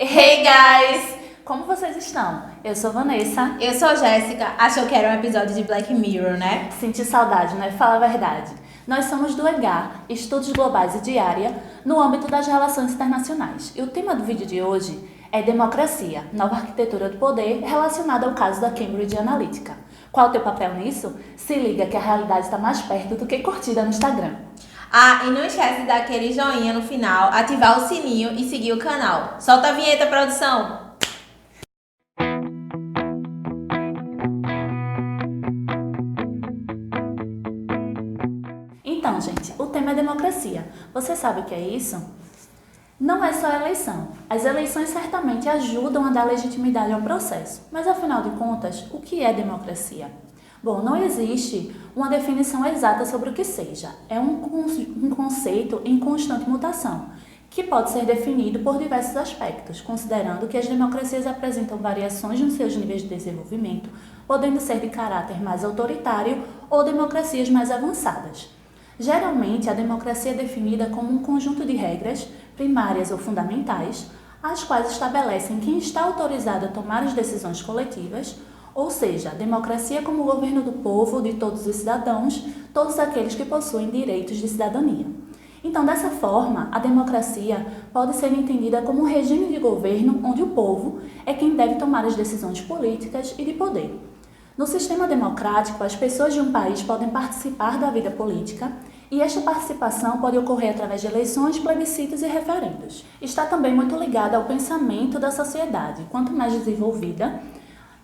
Hey guys! Como vocês estão? Eu sou Vanessa. Eu sou Jéssica. Achou que era um episódio de Black Mirror, né? Senti saudade, né? Fala a verdade. Nós somos do EGAR, Estudos Globais e Diária, no âmbito das relações internacionais. E o tema do vídeo de hoje é democracia, nova arquitetura do poder relacionada ao caso da Cambridge Analytica. Qual é o teu papel nisso? Se liga que a realidade está mais perto do que curtida no Instagram. Ah, e não esquece de dar aquele joinha no final, ativar o sininho e seguir o canal. Solta a vinheta, produção! Então, gente, o tema é democracia. Você sabe o que é isso? Não é só eleição. As eleições certamente ajudam a dar legitimidade ao processo. Mas, afinal de contas, o que é democracia? Bom, não existe uma definição exata sobre o que seja. É um conceito em constante mutação, que pode ser definido por diversos aspectos, considerando que as democracias apresentam variações nos seus níveis de desenvolvimento, podendo ser de caráter mais autoritário ou democracias mais avançadas. Geralmente, a democracia é definida como um conjunto de regras, primárias ou fundamentais, as quais estabelecem quem está autorizado a tomar as decisões coletivas, ou seja, a democracia como o governo do povo, de todos os cidadãos, todos aqueles que possuem direitos de cidadania. Então, dessa forma, a democracia pode ser entendida como um regime de governo onde o povo é quem deve tomar as decisões políticas e de poder. No sistema democrático, as pessoas de um país podem participar da vida política e esta participação pode ocorrer através de eleições, plebiscitos e referendos. Está também muito ligada ao pensamento da sociedade. Quanto mais desenvolvida,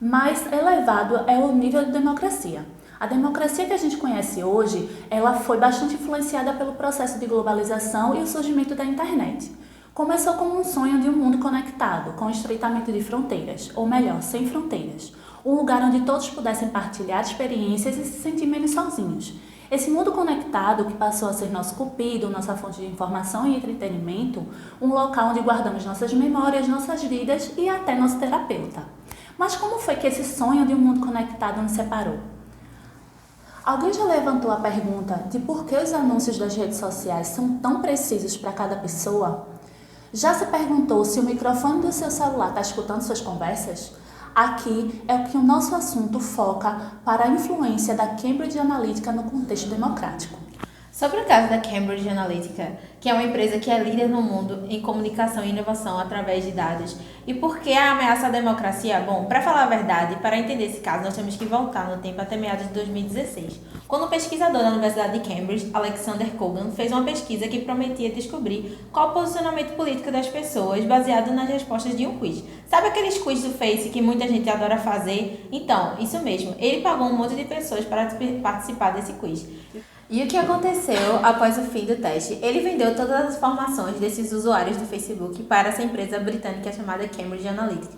mais elevado é o nível de democracia. A democracia que a gente conhece hoje, ela foi bastante influenciada pelo processo de globalização e o surgimento da internet. Começou como um sonho de um mundo conectado, com estreitamento de fronteiras, ou melhor, sem fronteiras. Um lugar onde todos pudessem partilhar experiências e se sentir menos sozinhos. Esse mundo conectado, que passou a ser nosso cupido, nossa fonte de informação e entretenimento, um local onde guardamos nossas memórias, nossas vidas e até nosso terapeuta. Mas como foi que esse sonho de um mundo conectado nos separou? Alguém já levantou a pergunta de por que os anúncios das redes sociais são tão precisos para cada pessoa? Já se perguntou se o microfone do seu celular está escutando suas conversas? Aqui é o que o nosso assunto foca para a influência da Cambridge Analytica no contexto democrático. Sobre o caso da Cambridge Analytica, que é uma empresa que é líder no mundo em comunicação e inovação através de dados, e por que a ameaça à democracia? Bom, para falar a verdade, para entender esse caso, nós temos que voltar no tempo até meados de 2016, quando o pesquisador da Universidade de Cambridge, Alexander Cogan, fez uma pesquisa que prometia descobrir qual o posicionamento político das pessoas baseado nas respostas de um quiz. Sabe aqueles quiz do Face que muita gente adora fazer? Então, isso mesmo, ele pagou um monte de pessoas para participar desse quiz. E o que aconteceu após o fim do teste? Ele vendeu todas as informações desses usuários do Facebook para essa empresa britânica chamada Cambridge Analytica.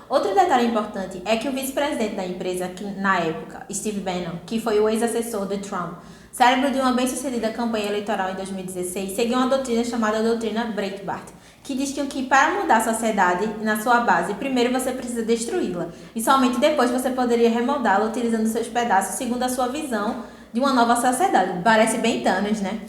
Outro detalhe importante é que o vice-presidente da empresa, que, na época, Steve Bannon, que foi o ex-assessor de Trump, cérebro de uma bem-sucedida campanha eleitoral em 2016, seguiu uma doutrina chamada doutrina Breitbart, que diz que para mudar a sociedade na sua base, primeiro você precisa destruí-la, e somente depois você poderia remoldá-la utilizando seus pedaços segundo a sua visão de uma nova sociedade. Parece bem Thanos, né?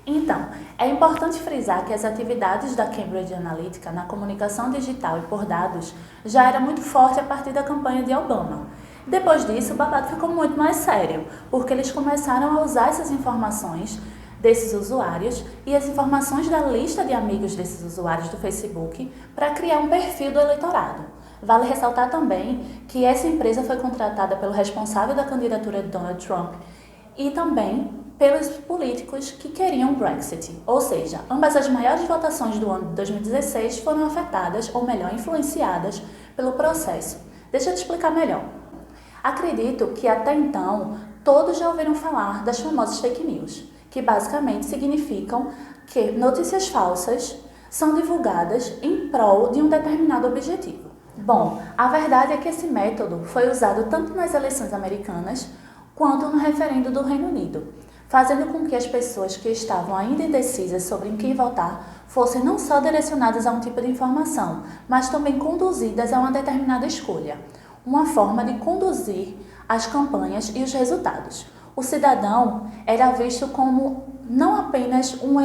Então, é importante frisar que as atividades da Cambridge Analytica na comunicação digital e por dados já era muito forte a partir da campanha de Obama. Depois disso, o babado ficou muito mais sério, porque eles começaram a usar essas informações desses usuários e as informações da lista de amigos desses usuários do Facebook para criar um perfil do eleitorado. Vale ressaltar também que essa empresa foi contratada pelo responsável da candidatura de Donald Trump e também pelos políticos que queriam o Brexit. Ou seja, ambas as maiores votações do ano de 2016 foram afetadas, ou melhor, influenciadas pelo processo. Deixa eu te explicar melhor. Acredito que até então todos já ouviram falar das famosas fake news, que basicamente significam que notícias falsas são divulgadas em prol de um determinado objetivo. Bom, a verdade é que esse método foi usado tanto nas eleições americanas quanto no referendo do Reino Unido, fazendo com que as pessoas que estavam ainda indecisas sobre em quem votar fossem não só direcionadas a um tipo de informação, mas também conduzidas a uma determinada escolha, uma forma de conduzir as campanhas e os resultados. O cidadão era visto como não apenas um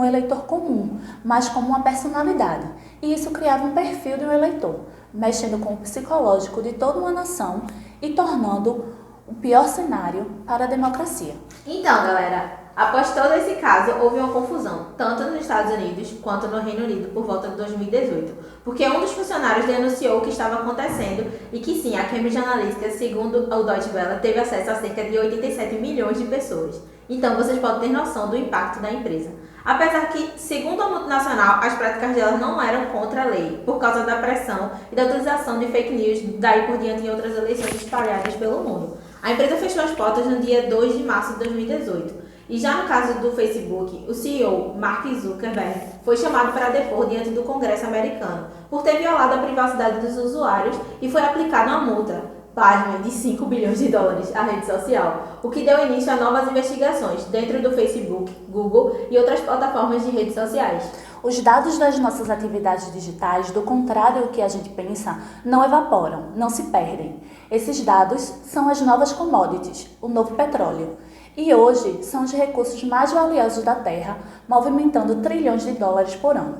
eleitor comum, mas como uma personalidade. E isso criava um perfil de um eleitor, mexendo com o psicológico de toda uma nação e tornando o pior cenário para a democracia. Então, galera, após todo esse caso, houve uma confusão, tanto nos Estados Unidos quanto no Reino Unido, por volta de 2018, porque um dos funcionários denunciou o que estava acontecendo e que sim, a Cambridge Analytica, segundo o Deutsche Welle, teve acesso a cerca de 87 milhões de pessoas. Então, vocês podem ter noção do impacto da empresa. Apesar que, segundo a multinacional, as práticas dela não eram contra a lei, por causa da pressão e da utilização de fake news, daí por diante em outras eleições espalhadas pelo mundo. A empresa fechou as portas no dia 2 de março de 2018. E já no caso do Facebook, o CEO, Mark Zuckerberg, foi chamado para depor diante do Congresso americano por ter violado a privacidade dos usuários e foi aplicada uma multa, pasmem, de 5 bilhões de dólares à rede social, o que deu início a novas investigações dentro do Facebook, Google e outras plataformas de redes sociais. Os dados das nossas atividades digitais, do contrário do que a gente pensa, não evaporam, não se perdem. Esses dados são as novas commodities, o novo petróleo. E hoje são os recursos mais valiosos da Terra, movimentando trilhões de dólares por ano.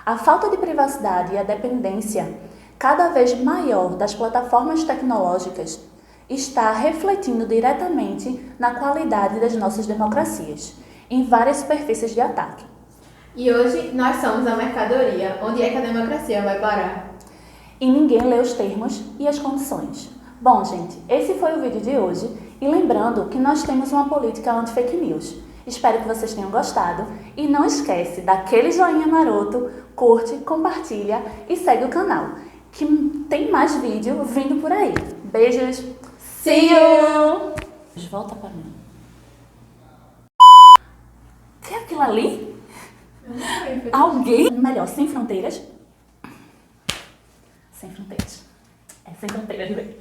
A falta de privacidade e a dependência cada vez maior das plataformas tecnológicas está refletindo diretamente na qualidade das nossas democracias, em várias superfícies de ataque. E hoje nós somos a mercadoria. Onde é que a democracia vai parar? E ninguém lê os termos e as condições. Bom, gente, esse foi o vídeo de hoje. E lembrando que nós temos uma política anti-fake news. Espero que vocês tenham gostado. E não esquece daquele joinha maroto, curte, compartilha e segue o canal, que tem mais vídeo vindo por aí. Beijos! See you! Volta pra mim. Que é aquilo ali? Alguém? Melhor, sem fronteiras? Sem fronteiras. É sem fronteiras, velho.